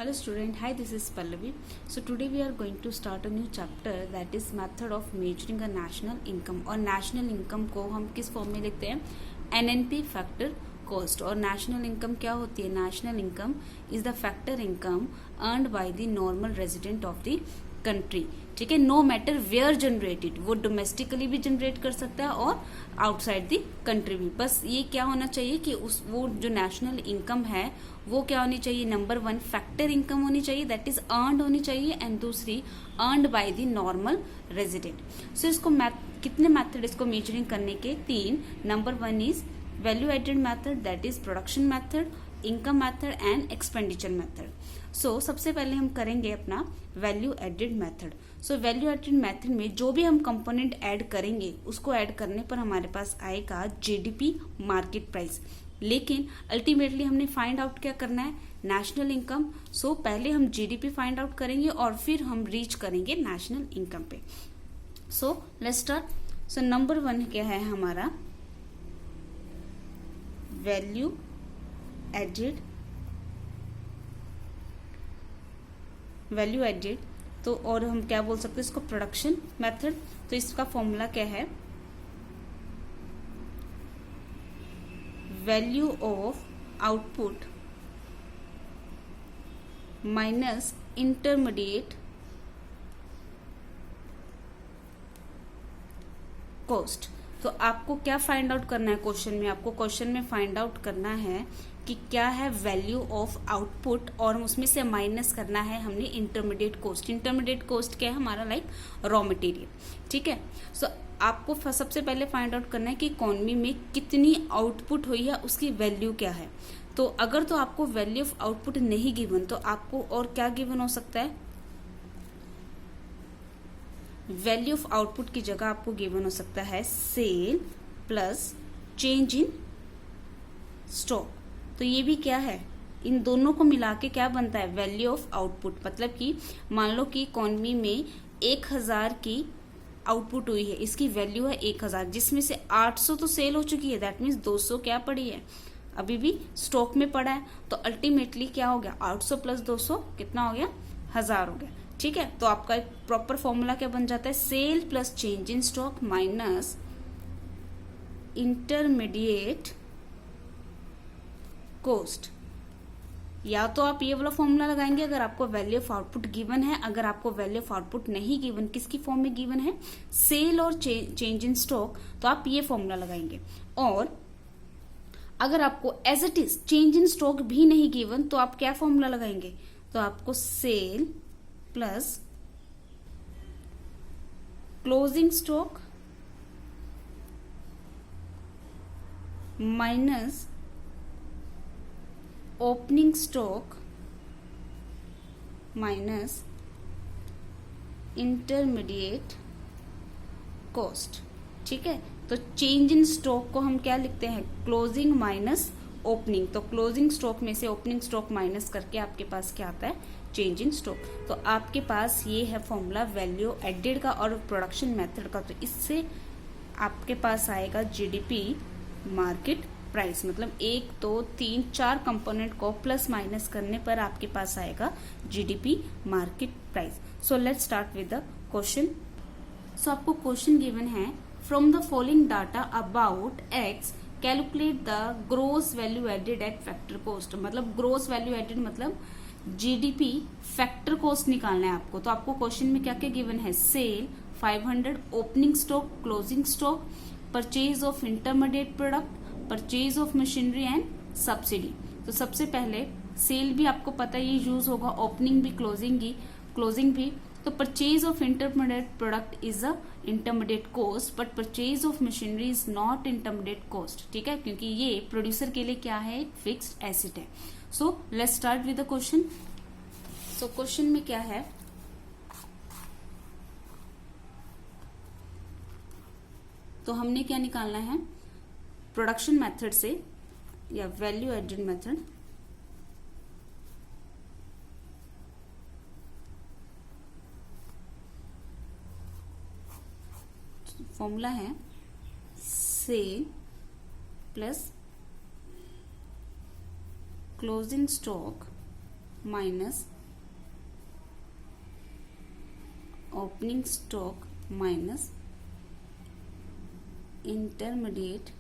Hello student, hi, this is Pallavi. So today we are going to start a new chapter that is method of measuring a national income. और national income को हम किस form में लिखते हैं? NNP factor cost. और national income क्या होती है? National income is the factor income earned by the normal resident of the country. ठीक है, नो मैटर वेयर जनरेटेड, वो डोमेस्टिकली भी जनरेट कर सकता है और आउटसाइड द कंट्री भी. बस ये क्या होना चाहिए कि वो जो नेशनल इनकम है वो क्या होनी चाहिए? नंबर 1 फैक्टर इनकम होनी चाहिए, दैट इज अर्नड होनी चाहिए, एंड दूसरी earned by the normal resident. So इसको कितने मैथड इसको मेजरिंग करने के? 3. Number 1 is value added method, that is production method, income method and expenditure method. So सबसे पहले हम करेंगे अपना value added method. So value added method में जो भी हम कंपोनेंट ऐड करेंगे उसको ऐड करने पर हमारे पास आएगा जीडीपी मार्केट प्राइस. लेकिन अल्टीमेटली हमने फाइंड आउट क्या करना है? National income. सो पहले हम जीडीपी फाइंड आउट करेंगे और फिर हम रीच करेंगे नेशनल इनकम पे. सो लेट्स स्टार्ट. सो नंबर 1 क्या है हमारा? वैल्यू एडेड तो और हम क्या बोल सकते हैं इसको? Production method. तो इसका फॉर्मूला क्या है? Value of output minus intermediate cost. तो आपको क्या फाइंड आउट करना है क्वेश्चन में? आपको क्वेश्चन में फाइंड आउट करना है कि क्या है वैल्यू ऑफ आउटपुट और उसमें से माइनस करना है हमने इंटरमीडिएट कॉस्ट. इंटरमीडिएट कॉस्ट क्या है हमारा? Like raw material. ठीक है. सो आपको सबसे पहले फाइंड आउट करना है कि इकोनॉमी में कितनी आउटपुट हुई है, उसकी वैल्यू क्या है. तो अगर तो आपको वैल्यू ऑफ आउटपुट नहीं गिवन तो आपको और क्या गिवन हो सकता है? वैल्यू ऑफ आउटपुट की जगह आपको गिवन हो सकता है sale plus change in stock. तो ये भी क्या है? इन दोनों को मिला के क्या बनता है? Value of output. मतलब कि मान लो कि इकोनॉमी में 1000 की आउटपुट हुई है, इसकी वैल्यू है 1000, जिसमें से 800 तो सेल हो चुकी है, दैट मीन्स 200 क्या पड़ी है? अभी भी स्टॉक में पड़ा है. तो अल्टीमेटली क्या हो गया? 800 प्लस 200 कितना हो गया? 1000 हो गया. ठीक है. तो आपका एक प्रॉपर फॉर्मूला क्या बन जाता है? Sale plus change in stock minus intermediate cost. या तो आप ये वाला फॉर्मूला लगाएंगे अगर आपको वैल्यू ऑफ आउटपुट गिवन है. अगर आपको वैल्यू ऑफ आउटपुट नहीं गिवन, किसकी फॉर्म में गिवन है? सेल और चेंज इन स्टॉक, तो आप ये फॉर्मूला लगाएंगे. और अगर आपको as it is change in stock भी नहीं गिवन तो आप क्या फॉर्मूला लगाएंगे? तो आपको sale plus closing stock minus opening stock minus intermediate cost. ठीक है. तो चेंज इन स्टॉक को हम क्या लिखते हैं? Closing minus opening. तो क्लोजिंग स्टॉक में से ओपनिंग स्टॉक माइनस करके आपके पास क्या आता है? Change in stock. तो आपके पास ये है फॉर्मूला वैल्यू एडेड का और प्रोडक्शन मेथड का. तो इससे आपके पास आएगा जीडीपी मार्केट प्राइस. मतलब 1 2 3 4 कंपोनेंट को प्लस माइनस करने पर आपके पास आएगा GDP market price. So let's start with the question. So आपको क्वेश्चन गिवन है from the following data about X calculate the gross value added at factor cost. मतलब ग्रोस वैल्यू एडेड मतलब GDP factor cost निकालना है आपको. तो आपको question में क्या क्या गिवन है? Sale 500, opening stock, closing stock, purchase of intermediate product, purchase of machinery and subsidy. तो सबसे पहले सेल भी आपको पता है ये यूज होगा, ओपनिंग भी, क्लोजिंग भी. तो purchase of intermediate product is a intermediate cost, but purchase of machinery is not intermediate cost. ठीक है, क्योंकि ये प्रोड्यूसर के लिए क्या है? फिक्स्ड एसेट है. सो let's start with the question. So question में क्या है? तो हमने क्या निकालना है? प्रोडक्शन मेथड से या वैल्यू एडेड मेथड. फॉर्मूला है sale plus closing stock minus opening stock minus intermediate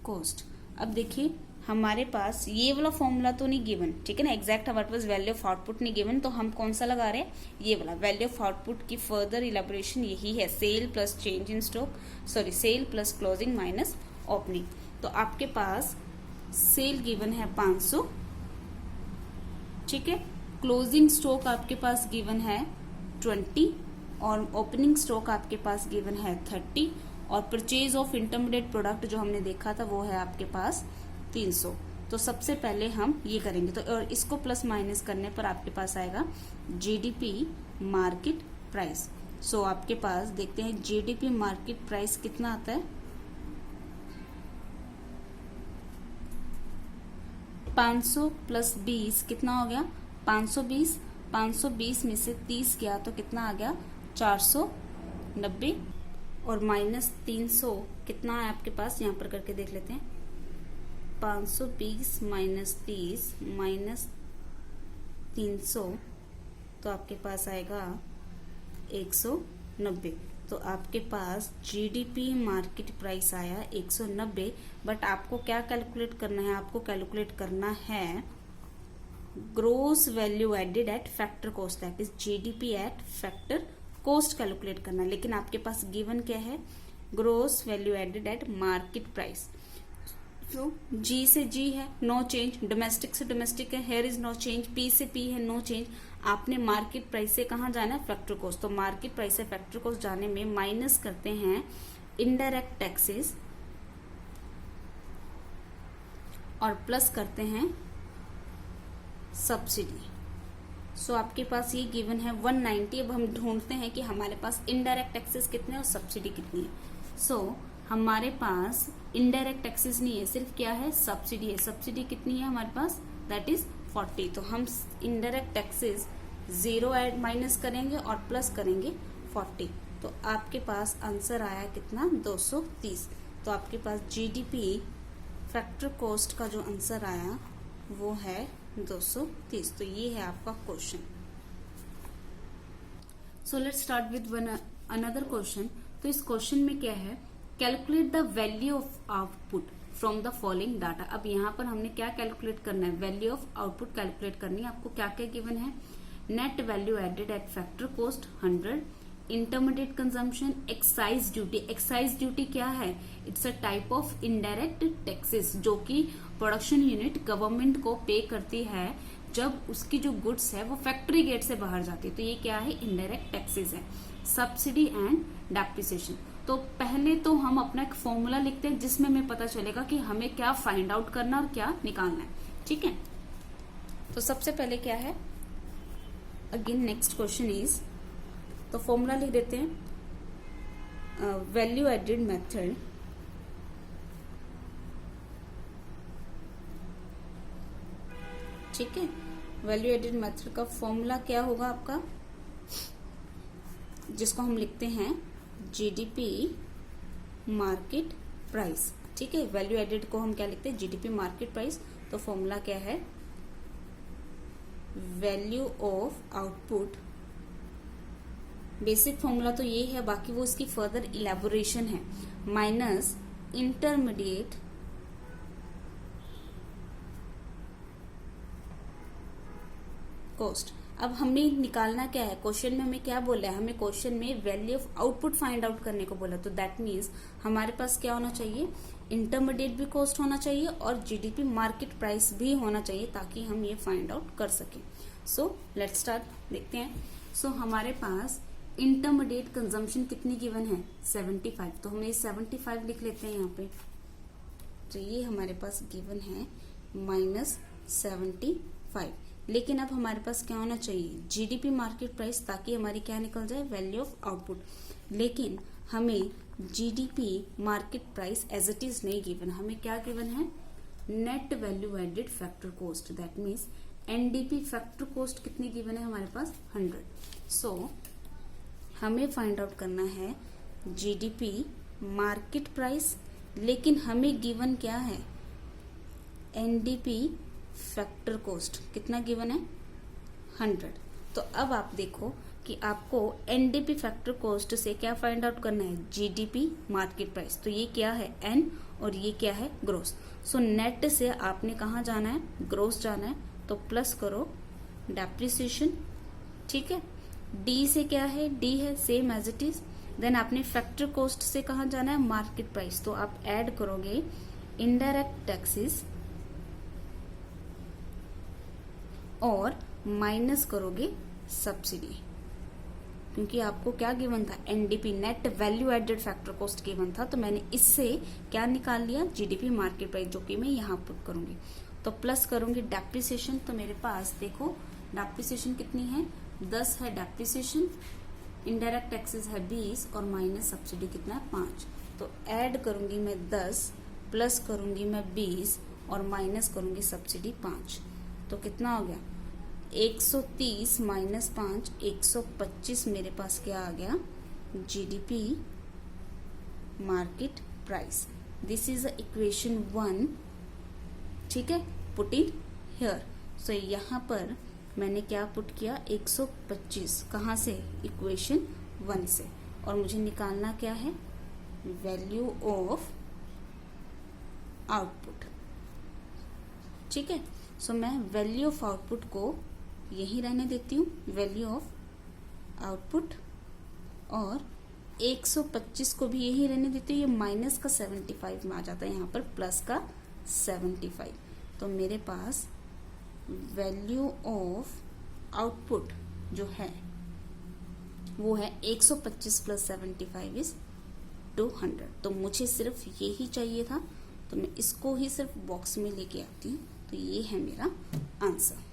cost. अब देखिए हमारे पास ये वाला फॉर्मूला तो नहीं गिवन, ठीक है ना, एग्जैक्ट हमारे पास वैल्यू ऑफ आउटपुट नहीं गिवन, तो हम कौन सा लगा रहे हैं, ये वाला। वैल्यू ऑफ आउटपुट की फर्दर इलेबोरेशन यही है, sale plus change in stock, sorry sale plus closing minus opening. तो आपके पास सेल गिवन है 500, ठीक है, क्लोजिंग स्टॉक आपके पास गिवन है 20 और ओपनिंग स्टॉक आपके पास गिवन है 30 और परचेज ऑफ इंटरमीडिएट प्रोडक्ट जो हमने देखा था वो है आपके पास 300। तो सबसे पहले हम ये करेंगे, तो और इसको प्लस माइनस करने पर आपके पास आएगा जीडीपी मार्केट प्राइस। सो आपके पास देखते हैं जीडीपी मार्केट प्राइस कितना आता है, 500 प्लस 20 कितना हो गया 520, 520 में से 30 गया तो कितना आ गया 490 और माइनस 300 कितना है आपके पास, यहाँ पर करके देख लेते हैं, 520 माइनस 30 माइनस 300 तो आपके पास आएगा 190। तो आपके पास जीडीपी मार्केट प्राइस आया 190। बट आपको क्या कैलकुलेट करना है, आपको कैलकुलेट करना है gross value added at factor cost, that is GDP at factor cost calculate करना। लेकिन आपके पास गिवन क्या है, gross value added at market price. तो जी से जी है, नो चेंज, डोमेस्टिक से डोमेस्टिक है, here is no change, P से पी है, नो चेंज। आपने मार्केट प्राइस से कहाँ जाना है, फैक्टर कॉस्ट। तो मार्केट प्राइस से फैक्टर कॉस्ट जाने में माइनस करते हैं इनडायरेक्ट टैक्सेस और प्लस करते हैं सब्सिडी। सो आपके पास ये गिवन है 190। अब हम ढूंढते हैं कि हमारे पास इनडायरेक्ट टैक्सेस कितने और सब्सिडी कितनी है। सो हमारे पास इनडायरेक्ट टैक्सेस नहीं है, सिर्फ क्या है, सब्सिडी है। सब्सिडी कितनी है हमारे पास, दैट इज 40। तो हम इनडायरेक्ट टैक्सेस 0 ऐड माइनस करेंगे और प्लस करेंगे 40। तो आपके पास आंसर आया कितना, 230। तो आपके पास जीडीपी फैक्टर कॉस्ट का जो आंसर आया वो है 230। तो ये है आपका question. So let's start with another question. तो इस क्वेश्चन में क्या है, calculate the value of output from the following data. अब यहाँ पर हमने क्या कैलकुलेट करना है, वैल्यू ऑफ आउटपुट कैलकुलेट करनी है। आपको क्या क्या गिवन है, net value added at factor cost 100, intermediate consumption, excise duty. Excise duty क्या है, it's a type of indirect taxes जो कि प्रोडक्शन यूनिट गवर्नमेंट को पे करती है जब उसकी जो गुड्स है वो फैक्ट्री गेट से बाहर जाती है। तो ये क्या है, इनडायरेक्ट टैक्सेस है। Subsidy and depreciation. तो पहले तो हम अपना एक फॉर्मूला लिखते हैं जिसमें हमें पता चलेगा कि हमें क्या फाइंड आउट करना और क्या निकालना है, ठीक है। तो सबसे पहले क्या है, अगेन नेक्स्ट क्वेश्चन इज, तो फॉर्मूला लिख देते हैं, वैल्यू एडेड मेथड ठीक है। वैल्यू एडेड मेथड का फॉर्मूला क्या होगा आपका, जिसको हम लिखते हैं जीडीपी मार्केट प्राइस, ठीक है। वैल्यू एडेड को हम क्या लिखते हैं, जीडीपी मार्केट प्राइस। तो फॉर्मूला क्या है, value of output, basic formula तो ये है, बाकी वो इसकी फर्दर इलेबोरेशन है, माइनस इंटरमीडिएट कॉस्ट। अब हमें निकालना क्या है, क्वेश्चन में हमें क्या बोला है, हमें क्वेश्चन में value of output find out करने को बोला। तो दैट मीन्स हमारे पास क्या होना चाहिए, इंटरमीडिएट भी कॉस्ट होना चाहिए और जीडीपी मार्केट प्राइस भी होना चाहिए ताकि हम ये फाइंड आउट कर सकें। सो लेट्स स्टार्ट, देखते हैं। सो हमारे पास इंटरमीडिएट कंजम्पशन कितनी गिवन है, 75। तो हम ये 75 लिख लेते हैं यहाँ पे। तो ये हमारे पास गिवन है -75। लेकिन अब हमारे पास क्या होना चाहिए, जीडीपी मार्केट प्राइस, ताकि हमारी क्या निकल जाए, वैल्यू ऑफ आउटपुट। लेकिन हमें GDP market price as it is नहीं गिवन, हमें क्या गिवन है, net value added factor cost, that means NDP factor cost कितनी गिवन है हमारे पास, 100। सो हमें फाइंड आउट करना है जीडीपी मार्केट प्राइस, लेकिन हमें गिवन क्या है, एनडीपी फैक्टर कॉस्ट कितना गिवन है, 100। तो अब आप देखो कि आपको एनडीपी फैक्टर कॉस्ट से क्या फाइंड आउट करना है, जीडीपी मार्केट प्राइस। तो ये क्या है, एन, और ये क्या है, ग्रोस। सो नेट से आपने कहाँ जाना है, ग्रोस जाना है, तो प्लस करो डेप्रिसिएशन, ठीक है। डी से क्या है, डी है same as it is. Then आपने फैक्टर कॉस्ट से कहाँ जाना है, मार्केट प्राइस। तो आप ऐड करोगे इनडायरेक्ट टैक्सेस और माइनस करोगे सब्सिडी, क्योंकि आपको क्या गिवन था, NDP net value added factor cost given था। तो मैंने इससे क्या निकाल लिया, जीडीपी मार्केट प्राइस, जो कि मैं यहाँ पुट करूंगी। तो प्लस करूंगी डेप्रिसिएशन। तो मेरे पास देखो डेप्रिसिएशन कितनी है, 10 है डेप्रिसिएशन, इनडायरेक्ट टैक्सेस है 20 और माइनस सब्सिडी कितना है, 5। तो ऐड करूंगी मैं 10, प्लस करूंगी मैं 20 और माइनस करूंगी सब्सिडी 5। तो कितना हो गया, 130 माइनस 5, 125 मेरे पास क्या आ गया, GDP market price. This is equation 1, ठीक है, पुट इन हियर। सो यहाँ पर मैंने क्या पुट किया, 125 कहाँ से, इक्वेशन 1 से, और मुझे निकालना क्या है, वैल्यू ऑफ आउटपुट, ठीक है। सो मैं वैल्यू ऑफ आउटपुट को यही रहने देती हूँ, वैल्यू ऑफ आउटपुट, और 125 को भी यही रहने देती हूँ। ये माइनस का 75 में आ जाता है, यहाँ पर प्लस का 75। तो मेरे पास वैल्यू ऑफ आउटपुट जो है वो है 125 प्लस 75 इज 200। तो मुझे सिर्फ यही चाहिए था, तो मैं इसको ही सिर्फ बॉक्स में लेके आती हूँ। तो ये है मेरा answer.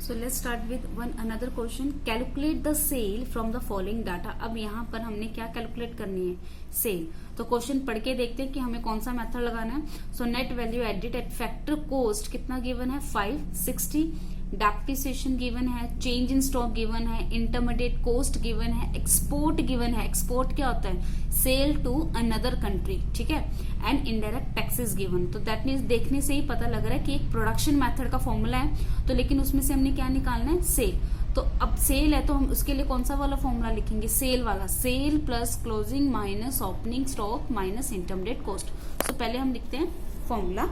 So let's start with one another question, calculate the sale from the following data. अब यहाँ पर हमने क्या कैलकुलेट करनी है, सेल। तो क्वेश्चन पढ़ के देखते हैं कि हमें कौन सा मेथड लगाना है। So net value edit eight factor cost कितना गिवन है, 560, डेप्रिसिएशन गिवन है, चेंज इन स्टॉक गिवन है, इंटरमीडिएट कॉस्ट गिवन है, एक्सपोर्ट गिवन है। एक्सपोर्ट क्या होता है, सेल टू अनदर कंट्री, ठीक है, एंड इनडायरेक्ट टैक्सेस गिवन। तो दैट मीन्स देखने से ही पता लग रहा है कि एक प्रोडक्शन मेथड का फॉर्मूला है, तो लेकिन उसमें से हमने क्या निकालना है, सेल। तो अब सेल है तो हम उसके लिए कौन सा वाला फॉर्मूला लिखेंगे, सेल वाला, sale plus closing minus opening stock minus intermediate cost. So पहले हम लिखते हैं फॉर्मूला।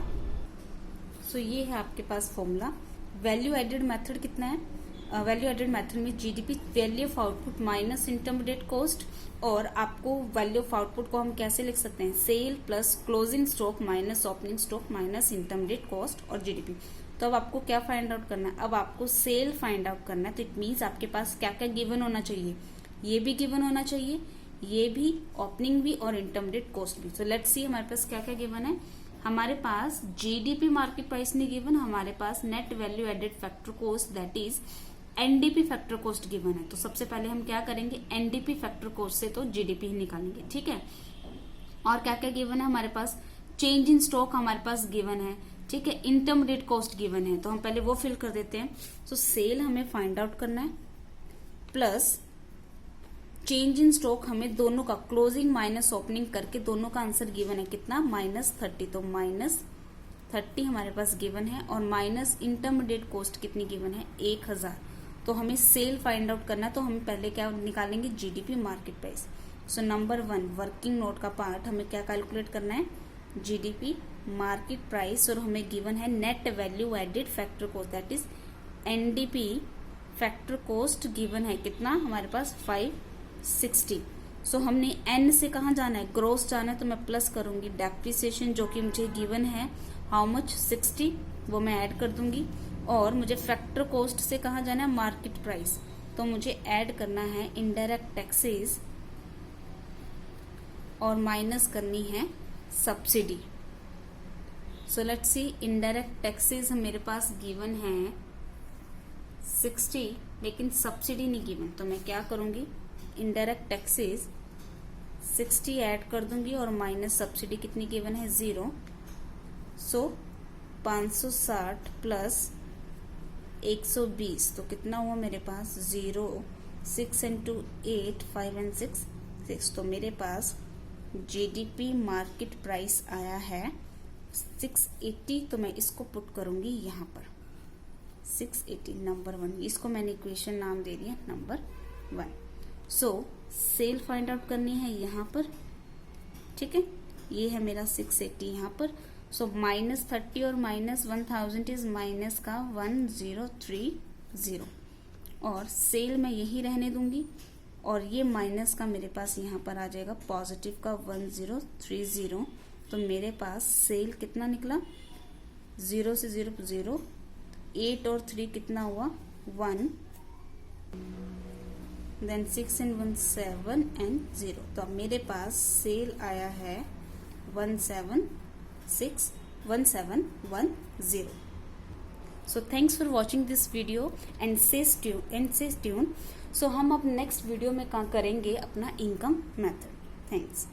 सो ये है आपके पास फॉर्मूला। वैल्यू एडेड मेथड कितना है, वैल्यू एडेड मेथड में GDP value of output minus intermediate cost, और आपको वैल्यू ऑफ आउटपुट को हम कैसे लिख सकते हैं, sale plus closing stock minus opening stock minus intermediate cost और जीडीपी। तो अब आपको क्या फाइंड आउट करना है, अब आपको सेल फाइंड आउट करना है। तो इट मीन्स आपके पास क्या क्या गिवन होना चाहिए, ये भी गिवन होना चाहिए, ये भी, ओपनिंग भी और इंटरमीडिएट कॉस्ट भी। सो लेट्स सी हमारे पास क्या क्या गिवन है। हमारे पास जीडीपी मार्केट प्राइस नहीं गिवन, हमारे पास net value added factor cost that is NDP factor cost given है। तो सबसे पहले हम क्या करेंगे, एनडीपी फैक्टर कॉस्ट से तो जीडीपी ही निकालेंगे, ठीक है। और क्या क्या गिवन है हमारे पास, चेंज इन स्टॉक हमारे पास गिवन है, ठीक है, इंटरमीडिएट कॉस्ट गिवन है, तो हम पहले वो फिल कर देते हैं। सो सेल हमें फाइंड आउट करना है, प्लस चेंज इन स्टॉक हमें दोनों का क्लोजिंग माइनस ओपनिंग करके दोनों का आंसर गिवन है कितना, -30। तो -30 हमारे पास गिवन है, और माइनस इंटरमीडिएट कॉस्ट कितनी गिवन है, 1000। तो हमें सेल फाइंड आउट करना है, तो हम पहले क्या निकालेंगे, GDP market price. So number 1 working note का पार्ट हमें क्या कैलकुलेट करना है, जीडीपी मार्केट प्राइस, और हमें गिवन है net value added factor cost that is NDP factor cost given है कितना हमारे पास, 560। सो हमने एन से कहाँ जाना है, ग्रोस जाना है, तो मैं प्लस करूंगी डेप्रिसिएशन जो कि मुझे गिवन है हाउ मच, 60, वो मैं ऐड कर दूंगी। और मुझे फैक्टर कॉस्ट से कहाँ जाना है, मार्केट प्राइस, तो मुझे ऐड करना है इनडायरेक्ट टैक्सेस और माइनस करनी है subsidy. So let's see, indirect taxes मेरे पास गिवन है 60, लेकिन सब्सिडी नहीं गिवन। तो मैं क्या करूंगी, इनडायरेक्ट टैक्सेस 60 ऐड कर दूंगी और माइनस सब्सिडी कितनी गिवन है, 0। सो 560 प्लस 120, तो कितना हुआ मेरे पास, 0, 6 × 8, 5 and 6, 6। तो मेरे पास जीडीपी मार्केट प्राइस आया है 680। तो मैं इसको पुट करूंगी यहाँ पर 680 नंबर 1, इसको मैंने इक्वेशन नाम दे दिया नंबर 1। सो सेल फाइंड आउट करनी है यहाँ पर, ठीक है, ये है मेरा 680 यहाँ पर। सो -30 और -1000 इज माइनस का 1030, और सेल मैं यही रहने दूंगी, और ये माइनस का मेरे पास यहाँ पर आ जाएगा पॉजिटिव का 1030। तो मेरे पास सेल कितना निकला, 0 से 0 0, 8 और 3 कितना हुआ 1, देन 6 and 1 7 and 0। तो अब मेरे पास सेल आया है 1710। So thanks for watching this video and stay tune. So हम अब नेक्स्ट वीडियो में करेंगे अपना इनकम मेथड। थैंक्स।